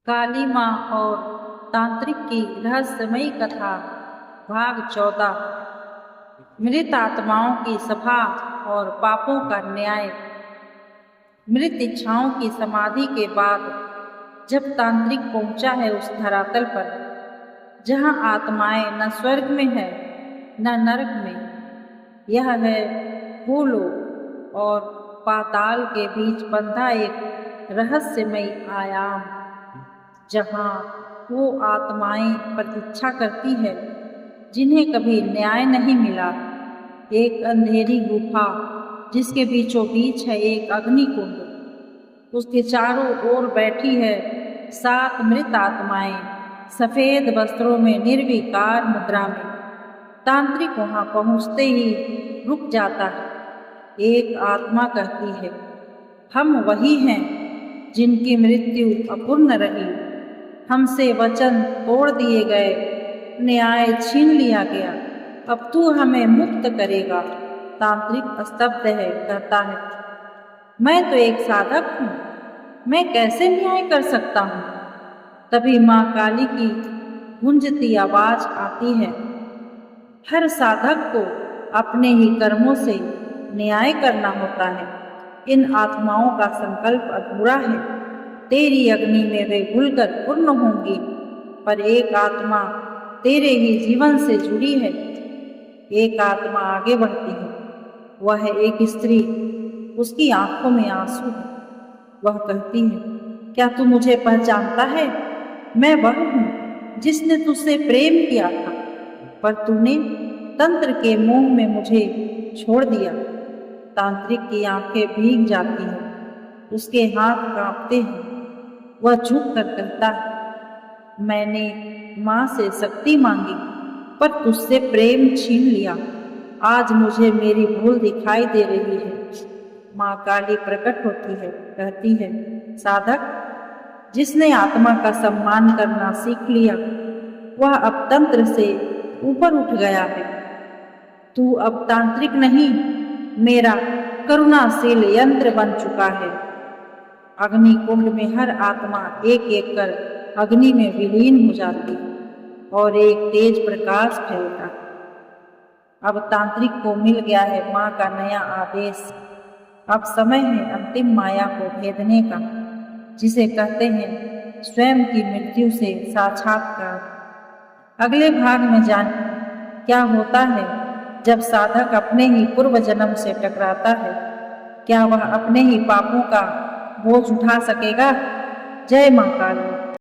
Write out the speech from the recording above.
काली माँ और तांत्रिक की रहस्यमयी कथा भाग 14। मृत आत्माओं की सफा और पापों का न्याय। मृत इच्छाओं की समाधि के बाद जब तांत्रिक पहुंचा है उस धरातल पर जहां आत्माएं न स्वर्ग में है न नरक में, यह है भूलोक और पाताल के बीच बंधा एक रहस्यमयी आयाम, जहाँ वो आत्माएं प्रतीक्षा करती है जिन्हें कभी न्याय नहीं मिला। एक अंधेरी गुफा जिसके बीचों बीच है एक अग्निकुंड, उसके चारों ओर बैठी है 7 मृत आत्माएं सफेद वस्त्रों में निर्विकार मुद्रा में। तांत्रिक वहां पहुंचते ही रुक जाता है। एक आत्मा कहती है, हम वही हैं जिनकी मृत्यु अपूर्ण रही, हमसे वचन तोड़ दिए गए, न्याय छीन लिया गया, अब तू हमें मुक्त करेगा। तांत्रिक स्तब्ध है, कहता है, मैं तो एक साधक हूँ, मैं कैसे न्याय कर सकता हूँ। तभी माँ काली की गूंजती आवाज आती है, हर साधक को अपने ही कर्मों से न्याय करना होता है। इन आत्माओं का संकल्प अधूरा है, तेरी अग्नि में वे घुलकर पूर्ण होंगी, पर एक आत्मा तेरे ही जीवन से जुड़ी है। एक आत्मा आगे बढ़ती है, वह है एक स्त्री, उसकी आंखों में आंसू है। वह कहती है, क्या तू मुझे पहचानता है? मैं वह हूँ जिसने तुझसे प्रेम किया था, पर तूने तंत्र के मोह में मुझे छोड़ दिया। तांत्रिक की आंखें भीग जाती हैं, उसके हाथ कांपते हैं। वह झुक कर कहता है, मैंने माँ से शक्ति मांगी पर तुझसे प्रेम छीन लिया। आज मुझे मेरी भूल दिखाई दे रही है। माँ काली प्रकट होती है, कहती है, साधक, जिसने आत्मा का सम्मान करना सीख लिया वह अब तंत्र से ऊपर उठ गया है। तू अब तांत्रिक नहीं, मेरा करुणाशील यंत्र बन चुका है। अग्नि कुंड में हर आत्मा एक एक कर अग्नि में विलीन हो जाती और एक तेज प्रकाश फैलता। अब तांत्रिक को मिल गया है माँ का नया आदेश। अब समय है अंतिम माया को भेदने का, जिसे कहते हैं स्वयं की मृत्यु से साक्षात्कार। अगले भाग में जाने क्या होता है जब साधक अपने ही पूर्व जन्म से टकराता है। क्या वह अपने ही पापों का बोझ उठा सकेगा? जय माँ काली।